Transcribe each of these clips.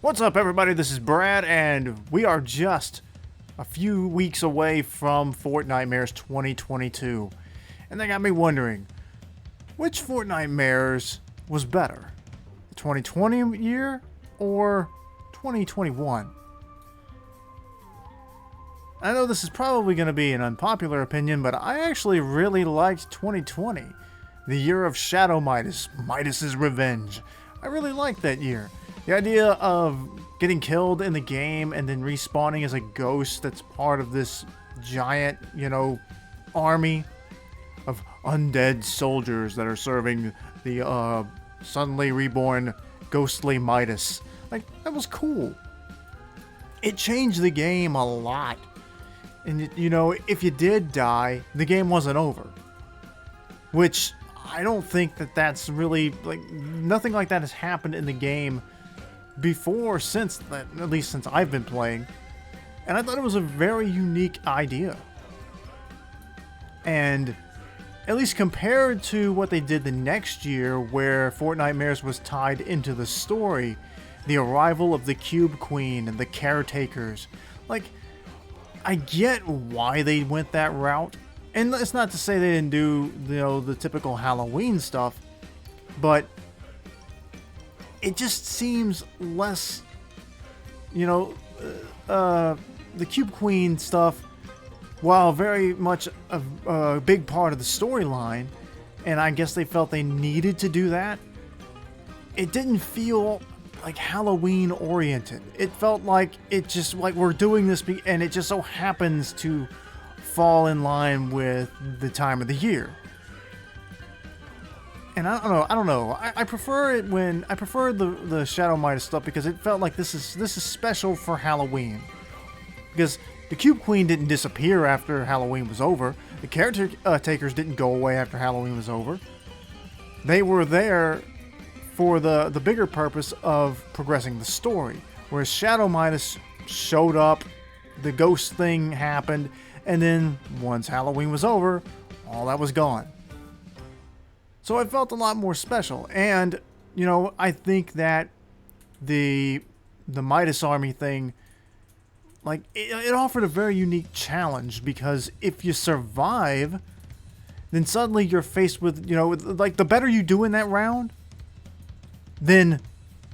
What's up, everybody? This is Brad, and we are just a few weeks away from Fortnitemares 2022. And that got me wondering, which Fortnitemares was better? The 2020 year or 2021? I know this is probably going to be an unpopular opinion, but I actually really liked 2020. The year of Shadow Midas, Midas's Revenge. I really liked that year. The idea of getting killed in the game and then respawning as a ghost that's part of this giant, army of undead soldiers that are serving the suddenly reborn ghostly Midas. Like, that was cool. It changed the game a lot. And, if you did die, the game wasn't over. Which, I don't think that's really, nothing like that has happened in the game before, at least since I've been playing. And I thought it was a very unique idea. And at least compared to what they did the next year, where Fortnitemares was tied into the story, the arrival of the Cube Queen and the caretakers, I get why they went that route. And it's not to say they didn't do, the typical Halloween stuff, but it just seems less, the Cube Queen stuff, while very much a big part of the storyline, and I guess they felt they needed to do that, it didn't feel like Halloween oriented. It felt like we're doing this and it just so happens to fall in line with the time of the year. And I don't know. I prefer it when I prefer the Shadow Midas stuff because it felt like this is special for Halloween. Because the Cube Queen didn't disappear after Halloween was over. The caretakers didn't go away after Halloween was over. They were there for the bigger purpose of progressing the story. Whereas Shadow Midas showed up, the ghost thing happened, and then once Halloween was over, all that was gone. So it felt a lot more special. And, I think that the Midas Army thing, it offered a very unique challenge, because if you survive, then suddenly you're faced with, the better you do in that round, then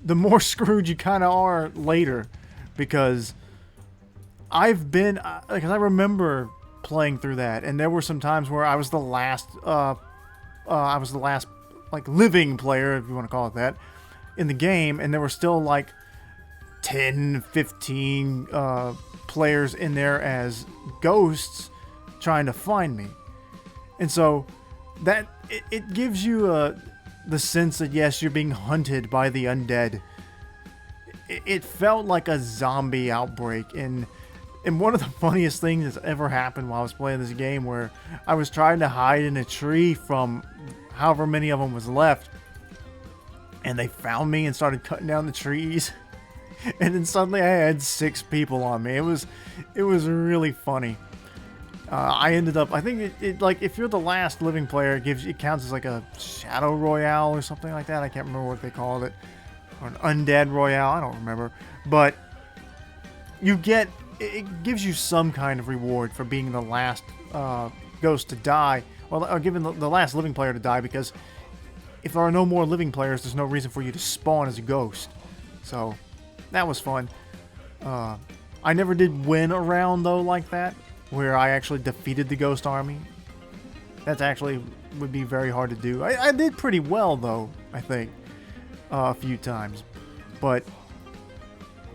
the more screwed you kind of are later. Because I remember playing through that, and there were some times where I was the last living player, if you want to call it that, in the game, and there were still 10, 15 players in there as ghosts trying to find me. And so that it gives you the sense that, yes, you're being hunted by the undead. It felt like a zombie outbreak, and one of the funniest things that's ever happened while I was playing this game, where I was trying to hide in a tree from however many of them was left, and they found me and started cutting down the trees, and then suddenly I had 6 people on me. It was really funny. I ended up, I think if you're the last living player, it counts as a Shadow Royale or something like that. I can't remember what they called it, or an Undead Royale. I don't remember, but it gives you some kind of reward for being the last ghost to die, or given the last living player to die, because if there are no more living players, there's no reason for you to spawn as a ghost. So that was fun. I never did win a round, though, like that, where I actually defeated the ghost army. That actually would be very hard to do. I did pretty well, though, I think, a few times. But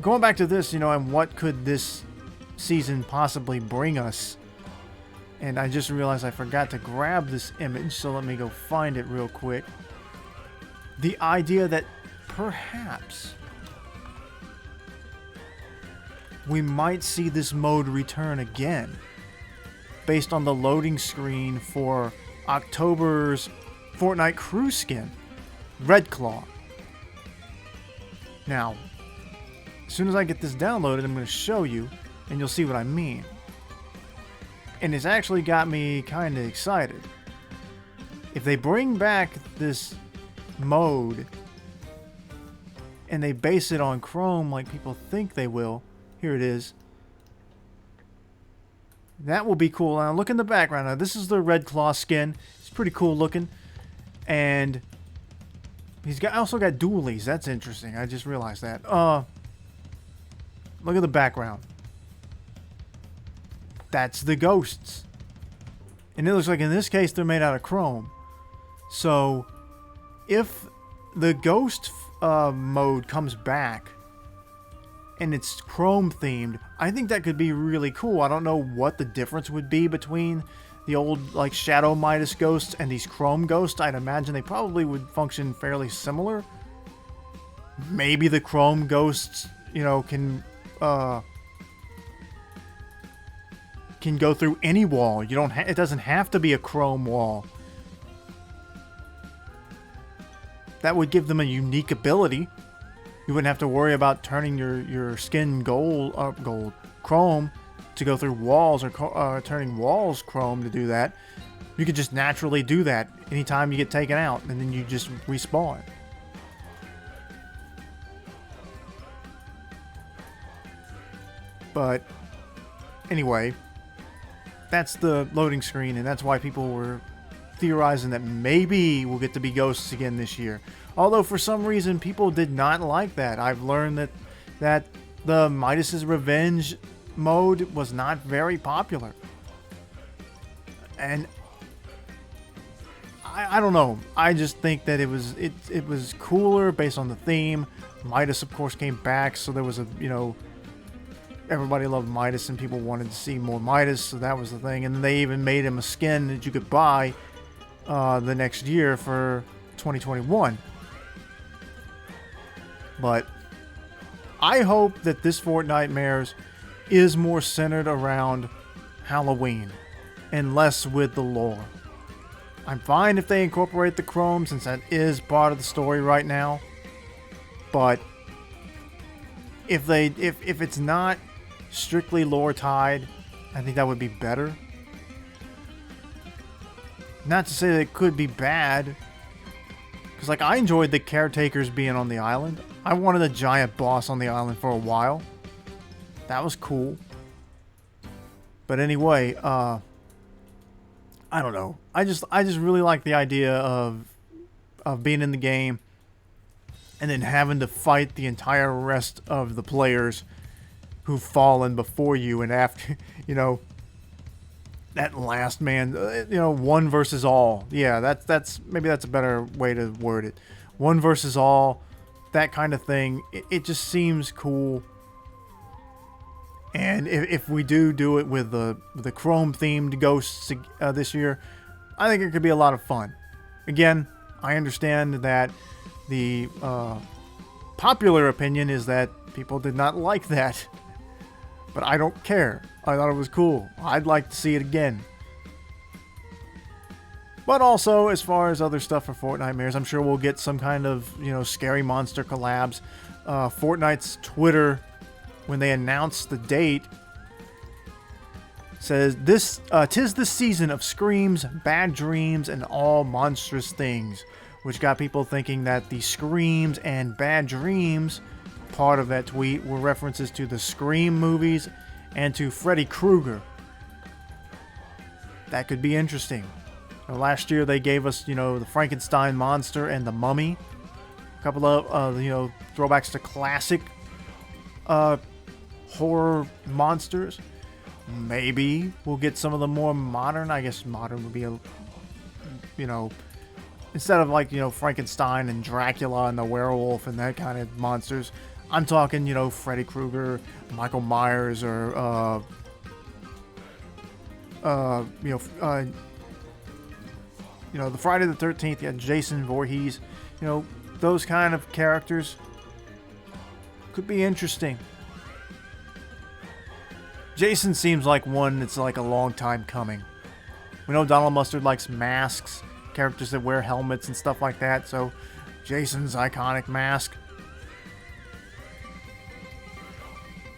going back to this, and what could this season possibly bring us? And I just realized I forgot to grab this image, so let me go find it real quick. The idea that perhaps we might see this mode return again, based on the loading screen for October's Fortnite crew skin, Red Claw. Now, as soon as I get this downloaded, I'm going to show you, and you'll see what I mean. And it's actually got me kind of excited. If they bring back this mode, and they base it on chrome like people think they will. Here it is. That will be cool. Now look in the background. Now this is the Red Claw skin. It's pretty cool looking. And he's also got dualies. That's interesting. I just realized that. Look at the background. That's the ghosts. And it looks like in this case they're made out of chrome. So if the ghost mode comes back and it's chrome themed, I think that could be really cool. I don't know what the difference would be between the old like Shadow Midas ghosts and these chrome ghosts. I'd imagine they probably would function fairly similar. Maybe the chrome ghosts, you know, can go through any wall. You don't it doesn't have to be a chrome wall. That would give them a unique ability. You wouldn't have to worry about turning your skin chrome to go through walls, or turning walls chrome to do that. You could just naturally do that anytime you get taken out, and then you just respawn. But anyway, that's the loading screen, and that's why people were theorizing that maybe we'll get to be ghosts again this year. Although for some reason people did not like that. I've learned that the Midas's Revenge mode was not very popular. And I don't know. I just think that it was cooler based on the theme. Midas of course came back, so there was a, you know, everybody loved Midas and people wanted to see more Midas, so that was the thing. And they even made him a skin that you could buy the next year for 2021. But I hope that this Fortnitemares is more centered around Halloween and less with the lore. I'm fine if they incorporate the chrome, since that is part of the story right now. But if it's not strictly lore tied, I think that would be better. Not to say that it could be bad, because like I enjoyed the caretakers being on the island. I wanted a giant boss on the island for a while. That was cool. But anyway, I don't know. I just really like the idea of being in the game and then having to fight the entire rest of the players who've fallen before you, and after, you know, that last man, you know, one versus all. Yeah, that's maybe that's a better way to word it. One versus all, that kind of thing. It just seems cool. And if we do it with the chrome themed ghosts this year, I think it could be a lot of fun. Again, I understand that the popular opinion is that people did not like that, but I don't care. I thought it was cool. I'd like to see it again. But also, as far as other stuff for Fortnitemares, I'm sure we'll get some kind of, you know, scary monster collabs. Fortnite's Twitter, when they announced the date, says, "This 'tis the season of screams, bad dreams, and all monstrous things," which got people thinking that the screams and bad dreams part of that tweet were references to the Scream movies and to Freddy Krueger. That could be interesting. Last year they gave us, you know, the Frankenstein monster and the Mummy. A couple of, you know, throwbacks to classic horror monsters. Maybe we'll get some of the more modern, I guess modern would be a, you know, instead of like, you know, Frankenstein and Dracula and the werewolf and that kind of monsters, I'm talking, you know, Freddy Krueger, Michael Myers, or, you know, the Friday the 13th, you had Jason Voorhees, you know, those kind of characters could be interesting. Jason seems like one that's like a long time coming. We know Donald Mustard likes masks, characters that wear helmets and stuff like that, so Jason's iconic mask.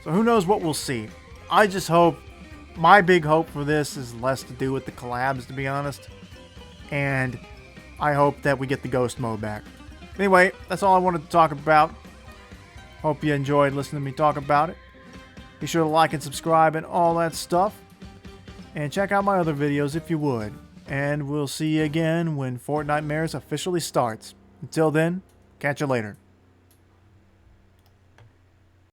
So who knows what we'll see. I just hope, my big hope for this is less to do with the collabs, to be honest. And I hope that we get the ghost mode back. Anyway, that's all I wanted to talk about. Hope you enjoyed listening to me talk about it. Be sure to like and subscribe and all that stuff. And check out my other videos if you would. And we'll see you again when Fortnitemares officially starts. Until then, catch you later.